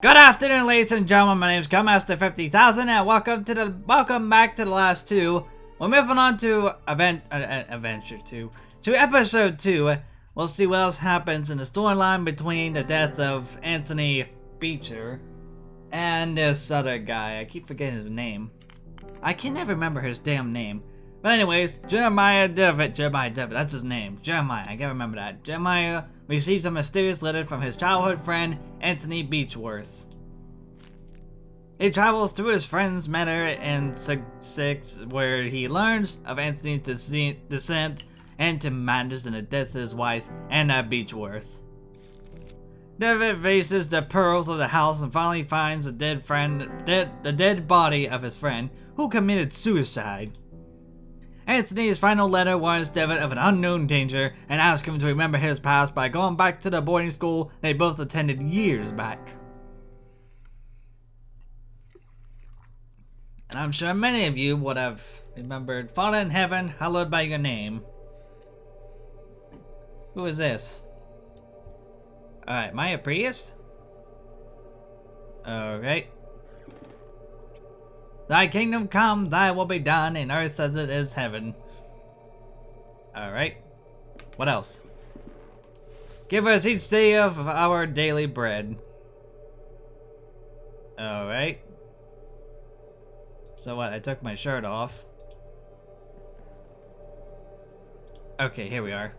Good afternoon, ladies and gentlemen. My name is Gunmaster 50,000, and welcome back to the last two. We're moving on to adventure 2, to episode 2. We'll see what else happens in the storyline between the death of Anthony Beecher and this other guy. I keep forgetting his name. I can never remember his damn name. But anyways, Jeremiah Devitt, that's his name. Jeremiah, I gotta remember that. Jeremiah receives a mysterious letter from his childhood friend, Anthony Beechworth. He travels to his friend's manor in Six, where he learns of Anthony's descent and to matters in the death of his wife, Anna Beechworth. Devitt faces the pearls of the house and finally finds the dead body of his friend, who committed suicide. Anthony's final letter warns Devitt of an unknown danger and asks him to remember his past by going back to the boarding school they both attended years back. And I'm sure many of you would have remembered, Father in heaven, hallowed by your name. Who is this? Alright, am I a priest? Okay. Thy kingdom come, thy will be done, in earth as it is heaven. Alright. What else? Give us each day of our daily bread. Alright. So what, I took my shirt off. Okay, here we are.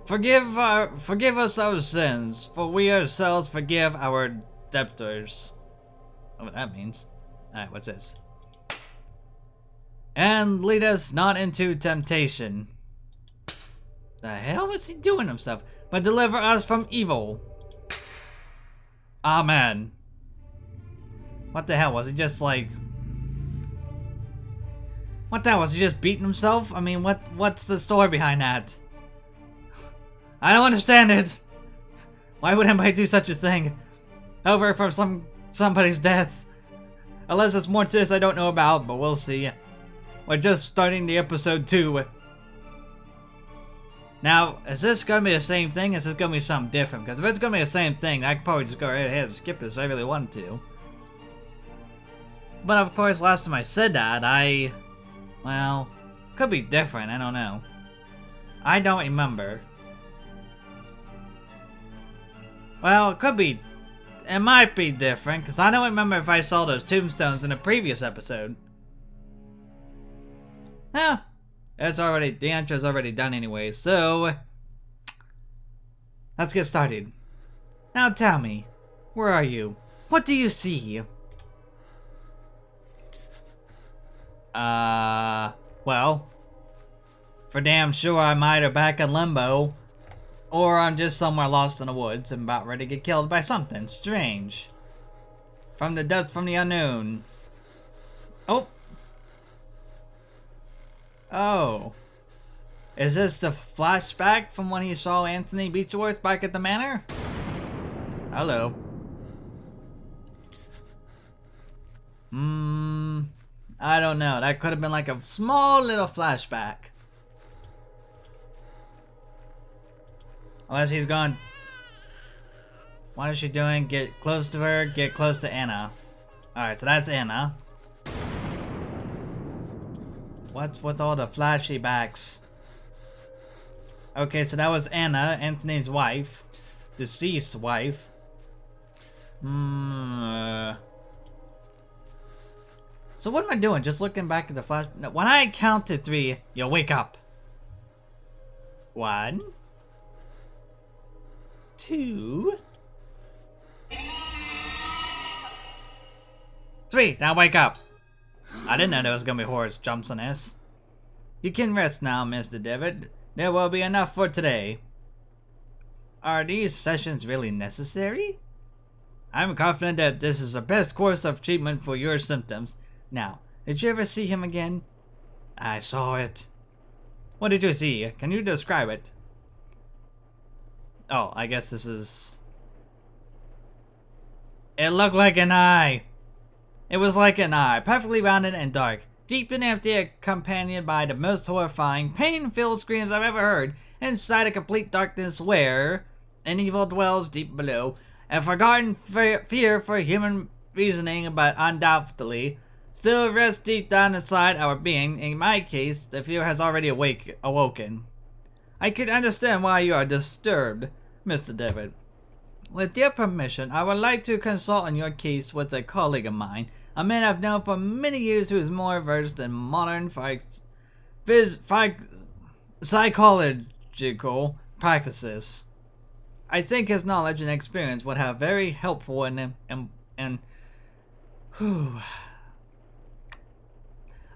Forgive us our sins, for we ourselves forgive our debtors. I don't know what that means. Alright, what's this? And lead us not into temptation. The hell was he doing himself? But deliver us from evil. Amen. What the hell? Was he just like... What the hell? Was he just beating himself? I mean, what's the story behind that? I don't understand it. Why would anybody do such a thing? Over from somebody's death. Unless there's more to this I don't know about, but we'll see. We're just starting the episode 2. Now, is this gonna be the same thing? Is this gonna be something different? Because if it's gonna be the same thing, I could probably just go right ahead and skip this if I really wanted to. But of course, last time I said that, well, could be different, I don't know. I don't remember. Well, it might be different, because I don't remember if I saw those tombstones in a previous episode. No, the intro's already done anyway, so let's get started. Now tell me, where are you? What do you see? Well, for damn sure I'm either back in limbo, or I'm just somewhere lost in the woods and about ready to get killed by something strange. From the depths from the unknown. Oh. Oh. Is this the flashback from when he saw Anthony Beechworth back at the manor? Hello. I don't know. That could have been like a small little flashback. Unless he's gone. What is she doing? Get close to her. Get close to Anna. Alright, so that's Anna. What's with all the flashy backs? Okay, so that was Anna, Anthony's wife. Deceased wife. So what am I doing? Just looking back at the flash. No, when I count to 3, you'll wake up. 1, 2, 3. Now wake up. I didn't know there was gonna be horse jumps on this. You can rest now, Mr. Devitt. There will be enough for today. Are these sessions really necessary? I'm confident that this is the best course of treatment for your symptoms. Now, did you ever see him again? I saw it. What did you see? Can you describe it? Oh, I guess this is... It looked like an eye. It was like an eye, perfectly rounded and dark, deep and empty, accompanied by the most horrifying, pain-filled screams I've ever heard, inside a complete darkness where and evil dwells deep below. A forgotten fear for human reasoning, but undoubtedly still rests deep down inside our being. In my case, the fear has already awoken. I can understand why you are disturbed, Mr. David. With your permission, I would like to consult on your case with a colleague of mine, a man I've known for many years who is more versed in modern psychological practices. I think his knowledge and experience would have very helpful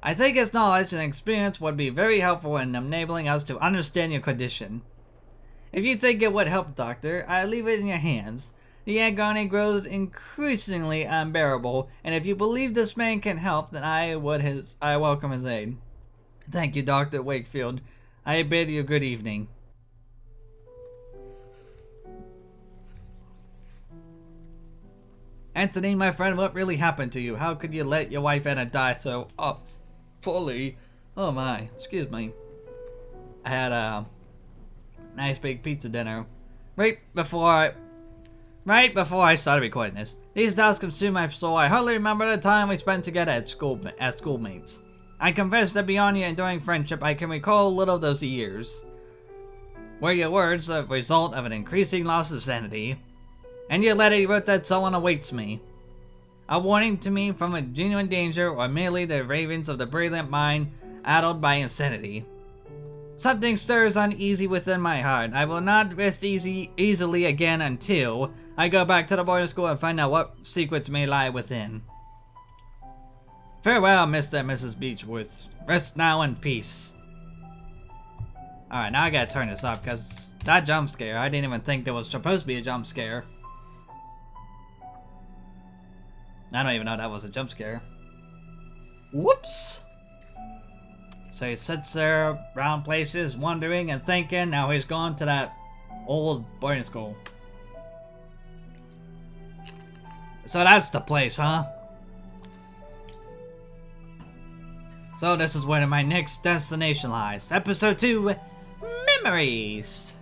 I think his knowledge and experience would be very helpful in enabling us to understand your condition. If you think it would help, Doctor, I leave it in your hands. The agony grows increasingly unbearable, and if you believe this man can help, then I welcome his aid. Thank you, Dr. Wakefield. I bid you good evening. Anthony, my friend, what really happened to you? How could you let your wife Anna die so fully? Oh my, excuse me. I had a nice big pizza dinner right before I started recording this. These doubts consume my soul. I hardly remember the time we spent together as schoolmates. I confess that beyond your enduring friendship, I can recall little of those years. Were your words the result of an increasing loss of sanity? And your letter you wrote that someone awaits me. A warning to me from a genuine danger, or merely the ravings of the brilliant mind addled by insanity. Something stirs uneasy within my heart. I will not rest easily again until I go back to the boarding school and find out what secrets may lie within. Farewell, Mr. and Mrs. Beechworth. Rest now in peace. Alright, now I gotta turn this up, because that jump scare, I didn't even think there was supposed to be a jump scare. I don't even know that was a jump scare. Whoops! So he sits there around places, wondering and thinking. Now he's gone to that old boarding school. So that's the place, huh? So this is where my next destination lies. Episode 2, Memories!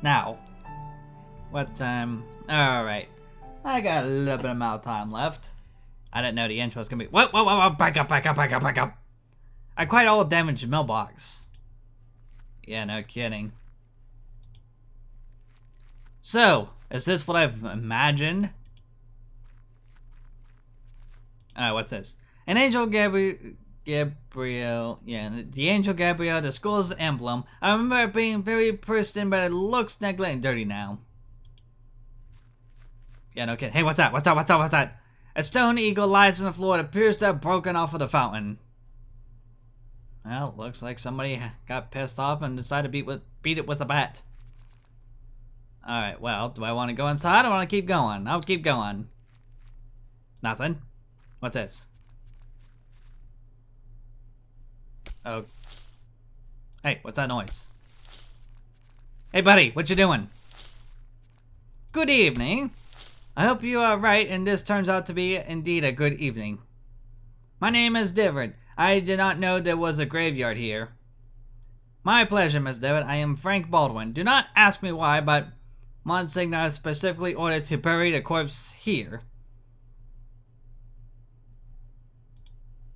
Now, what time? Alright. I got a little bit amount of time left. I didn't know the intro was gonna be. Whoa, back up. I quite all damaged mailbox. Yeah, no kidding. So, is this what I've imagined? What's this? An angel Gabriel, the angel Gabriel, the school's emblem. I remember it being very pristine, but it looks neglected and dirty now. Yeah, no kidding. Hey, what's that? A stone eagle lies on the floor. It appears to have broken off of the fountain. Well, looks like somebody got pissed off and decided to beat it with a bat. Alright, well, do I want to go inside or want to keep going? I'll keep going. Nothing. What's this? Oh. Hey, what's that noise? Hey, buddy, what you doing? Good evening. I hope you are right and this turns out to be indeed a good evening. My name is David. I did not know there was a graveyard here. My pleasure, Miss David. I am Frank Baldwin. Do not ask me why, but Monsignor specifically ordered to bury the corpse here.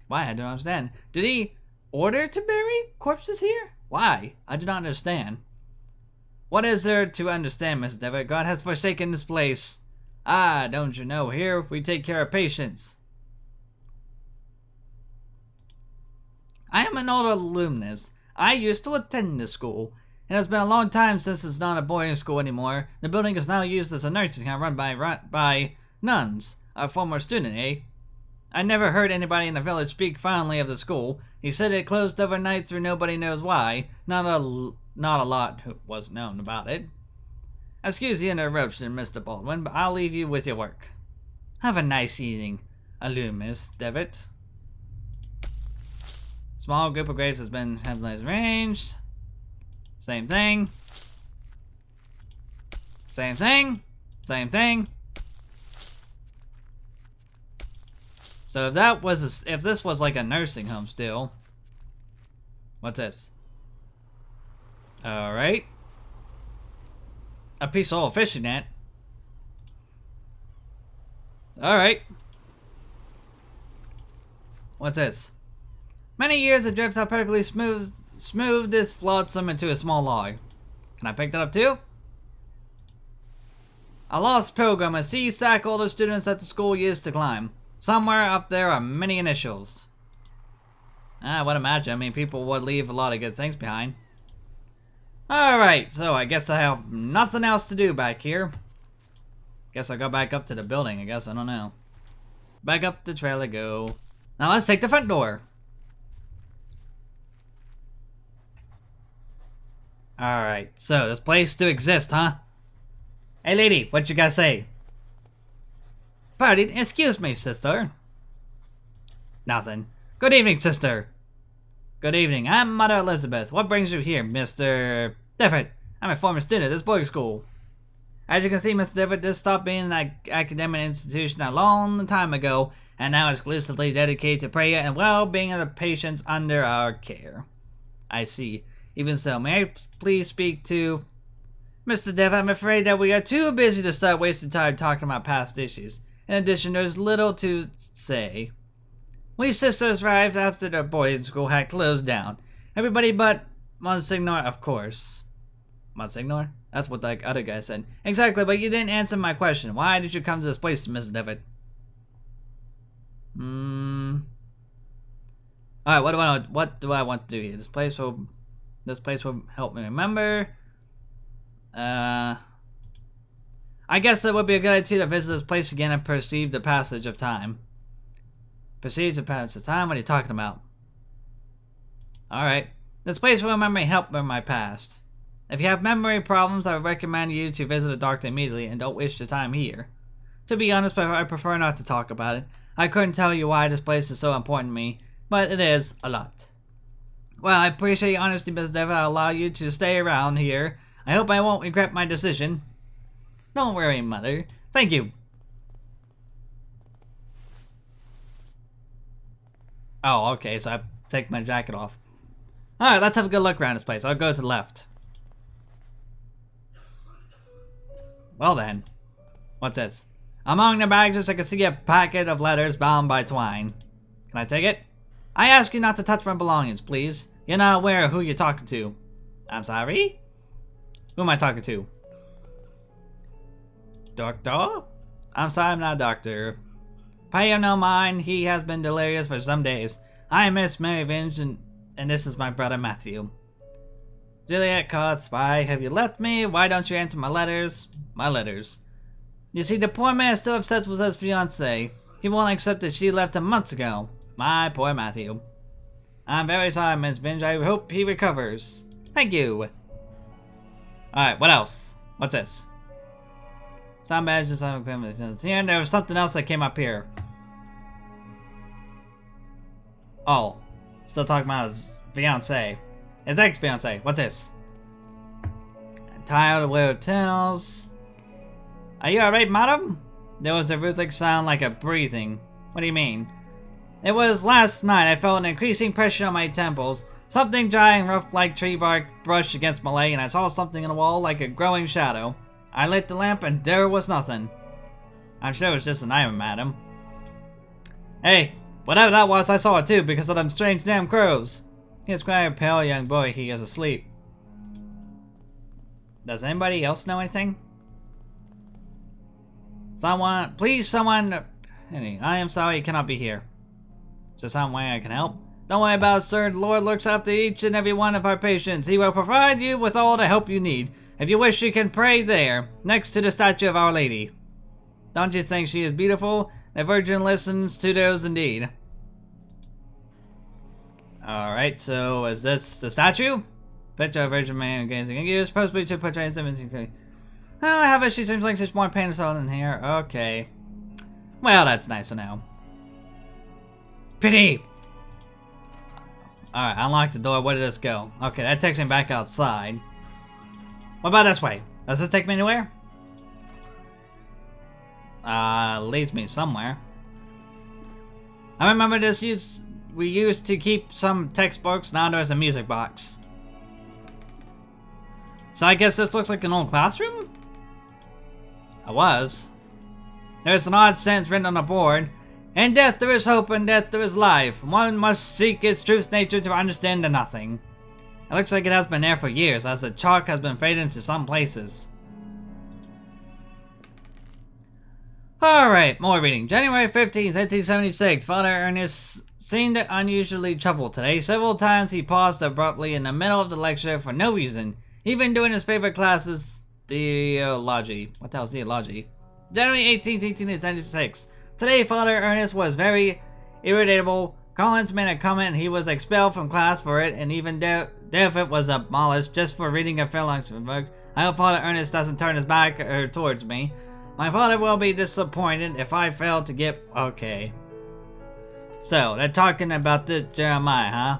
Why? I don't understand. Did he order to bury corpses here? Why? I do not understand. What is there to understand, Miss David? God has forsaken this place. Ah, don't you know, here we take care of patients. I am an old alumnus. I used to attend this school. It has been a long time since it's not a boarding school anymore. The building is now used as a nursing home run by nuns. A former student, eh? I never heard anybody in the village speak fondly of the school. He said it closed overnight through nobody knows why. Not a lot was known about it. Excuse the interruption, Mr. Baldwin, but I'll leave you with your work. Have a nice evening, alumnus Devitt. Small group of graves has been heavily arranged. Same thing. Same thing. Same thing. So if this was like a nursing home still. What's this? Alright. A piece of old fishing net. Alright. What's this? Many years adrift have perfectly smoothed this flotsam into a small log. Can I pick that up too? A lost pilgrim, a sea stack all the students at the school used to climb. Somewhere up there are many initials. I would imagine. I mean, people would leave a lot of good things behind. Alright, so I guess I have nothing else to do back here. Guess I'll go back up to the building, I guess. I don't know. Back up the trail I go. Now let's take the front door. Alright, so this place do exist, huh? Hey lady, what you gotta say? Pardon, excuse me, sister. Nothing. Good evening, sister. Good evening, I'm Mother Elizabeth. What brings you here, Mr. Difford? I'm a former student at this boarding school. As you can see, Mr. Difford, this stopped being an academic institution a long time ago, and now exclusively dedicated to prayer and well-being of the patients under our care. I see. Even so, may I please speak to... Mr. Difford, I'm afraid that we are too busy to start wasting time talking about past issues. In addition, there's little to say. We sisters arrived after the boarding school had closed down. Everybody but Monsignor, of course. Monsignor? That's what the other guy said. Exactly, but you didn't answer my question. Why did you come to this place, Mr. Difford? Alright, what do I want to do here? This place will help me remember. I guess that would be a good idea to visit this place again and perceive the passage of time. Perceive the passage of time? What are you talking about? Alright. This place will remember me help in my past. If you have memory problems, I would recommend you to visit a doctor immediately and don't waste your time here. To be honest, I prefer not to talk about it. I couldn't tell you why this place is so important to me, but it is a lot. Well, I appreciate your honesty, Ms. Difford. I'll allow you to stay around here. I hope I won't regret my decision. Don't worry, Mother. Thank you. Oh, okay, so I take my jacket off. Alright, let's have a good look around this place. I'll go to the left. Well then. What's this? Among the baggages, I can see a packet of letters bound by twine. Can I take it? I ask you not to touch my belongings, please. You're not aware of who you're talking to. I'm sorry? Who am I talking to? Doctor? I'm sorry, I'm not a doctor. Pay him no mind, he has been delirious for some days. I am Miss Mary Vinge, and this is my brother Matthew. Juliet Coth, why have you left me? Why don't you answer my letters? My letters. You see, the poor man is still obsessed with his fiancée. He won't accept that she left him months ago. My poor Matthew. I'm very sorry, Miss Vinge. I hope he recovers. Thank you. Alright, what else? What's this? Some badges, some equipment. Here, and there was something else that came up here. Oh. Still talking about his fiancée. His ex-fiancée. What's this? Tired of little tales. Are you alright, madam? There was a rhythmic sound like a breathing. What do you mean? It was last night. I felt an increasing pressure on my temples. Something dry and rough like tree bark brushed against my leg, and I saw something in the wall like a growing shadow. I lit the lamp, and there was nothing. I'm sure it was just an iron, madam. Hey, whatever that was, I saw it too, because of them strange damn crows. He is quite a pale young boy. He is asleep. Does anybody else know anything? Someone, please, someone. Anyway, I am sorry you cannot be here. Is there some way I can help? Don't worry about it, sir. The Lord looks after each and every one of our patients. He will provide you with all the help you need. If you wish, you can pray there, next to the statue of Our Lady. Don't you think she is beautiful? The Virgin listens to those indeed. Alright, so is this the statue? Picture of Virgin Mary gazing at you. Supposed to be to portray 17. Oh, however, she seems like she's more painful than here. Okay. Well, that's nice to know. Pity! Alright, unlock the door. Where did this go? Okay, that takes me back outside. What about this way? Does this take me anywhere? Leads me somewhere. I remember this we used to keep some textbooks. Now there's a music box. So I guess this looks like an old classroom? It was. There's an odd sentence written on the board. In death there is hope, in death there is life. One must seek its truth nature to understand the nothing. It looks like it has been there for years, as the chalk has been faded into some places. Alright, more reading. January 15th, 1876. Father Ernest seemed unusually troubled today. Several times he paused abruptly in the middle of the lecture for no reason. Even during his favorite classes, theology. What the hell is theology? January 18th, 1876. Today, Father Ernest was very irritable. Collins made a comment and he was expelled from class for it, and even David was abolished just for reading a philosophy book. I hope Father Ernest doesn't turn his back towards me. My father will be disappointed if I fail to get... Okay. So, they're talking about this Jeremiah, huh?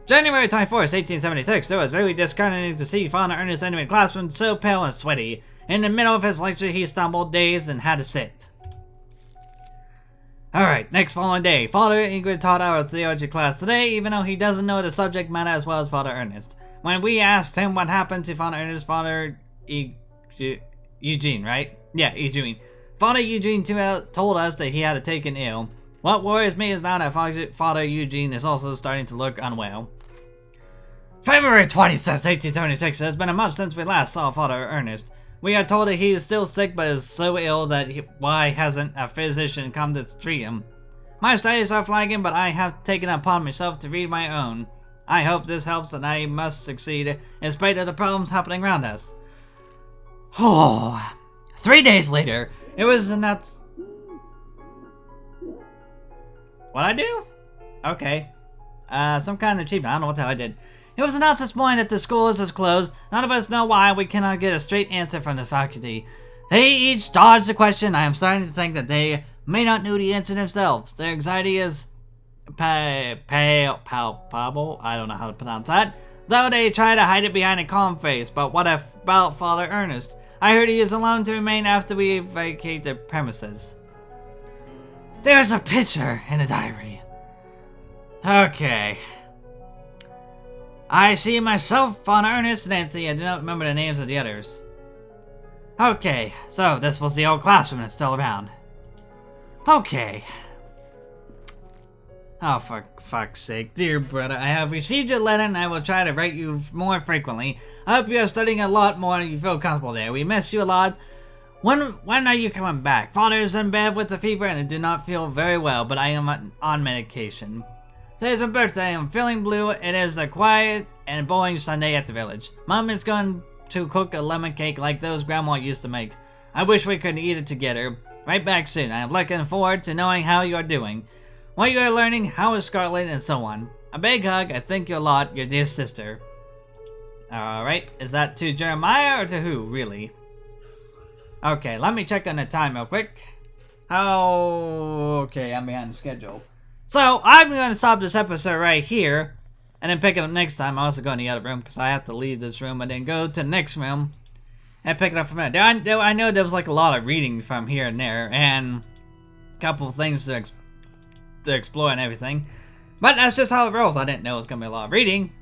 January 24th, 1876. It was very disconcerting to see Father Ernest entering classroom so pale and sweaty. In the middle of his lecture, he stumbled, dazed, and had to sit. Alright, next following day. Father Ingrid taught our theology class today, even though he doesn't know the subject matter as well as Father Ernest. When we asked him what happened to Father Ernest, Father Eugene, right? Yeah, Eugene. Father Eugene told us that he had taken ill. What worries me is now that Father Eugene is also starting to look unwell. February 20th, 1876. It has been a month since we last saw Father Ernest. We are told that he is still sick but is so ill that why hasn't a physician come to treat him? My studies are flagging, but I have taken upon myself to read my own. I hope this helps, and I must succeed in spite of the problems happening around us. Oh, 3 days later, it was announced. What'd I do? Okay. Some kind of achievement. I don't know what the hell I did. It was announced this morning that the school is closed. None of us know why. We cannot get a straight answer from the faculty. They each dodged the question. I am starting to think that they may not know the answer themselves. Their anxiety is palpable. I don't know how to pronounce that. Though they try to hide it behind a calm face. But what about Father Ernest? I heard he is alone to remain after we vacate the premises. There's a picture in the diary. Okay. I see myself, Father Ernest, and Anthony. I do not remember the names of the others. Okay, so this was the old classroom that's still around. Okay. Oh, for fuck's sake. Dear brother, I have received your letter and I will try to write you more frequently. I hope you are studying a lot more and you feel comfortable there. We miss you a lot. When are you coming back? Father is in bed with a fever and I do not feel very well, but I am on medication. Today's my birthday. I'm feeling blue. It is a quiet and boring Sunday at the village. Mom is going to cook a lemon cake like those Grandma used to make. I wish we could eat it together. Right back soon. I am looking forward to knowing how you are doing, what you are learning, how is Scarlet, and so on. A big hug. I thank you a lot, your dear sister. Alright, is that to Jeremiah or to who, really? Okay, let me check on the time real quick. Okay, I'm behind the schedule. So, I'm going to stop this episode right here, and then pick it up next time. I'm also going to the other room, because I have to leave this room, and then go to the next room, and pick it up from there. I know there was like a lot of reading from here and there, and a couple of things to explore and everything. But that's just how it rolls. I didn't know it was going to be a lot of reading.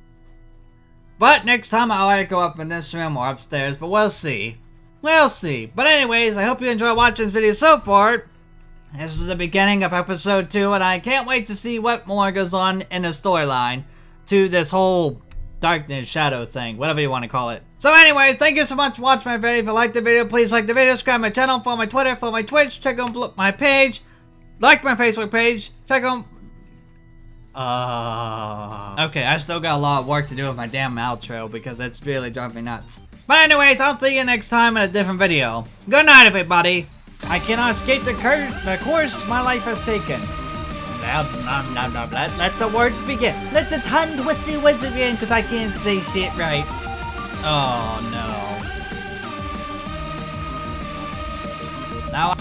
But next time I'll either go up in this room or upstairs, but we'll see. We'll see. But anyways, I hope you enjoyed watching this video so far. This is the beginning of episode 2, and I can't wait to see what more goes on in the storyline to this whole darkness shadow thing, whatever you want to call it. So anyways, thank you so much for watching my video. If you liked the video, please like the video, subscribe to my channel, follow my Twitter, follow my Twitch, check out my page, like my Facebook page, check out... Okay, I still got a lot of work to do with my damn outro because it's really driving me nuts. But anyways, I'll see you next time in a different video. Good night, everybody. I cannot escape the course my life has taken. Let the words begin. Let the tongue twist the words begin, because I can't say shit right. Oh no. Now,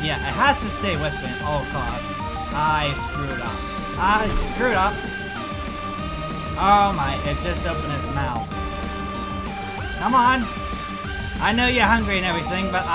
yeah, it has to stay with me at all costs. I screwed up. Oh my, it just opened its mouth. Come on. I know you're hungry and everything, but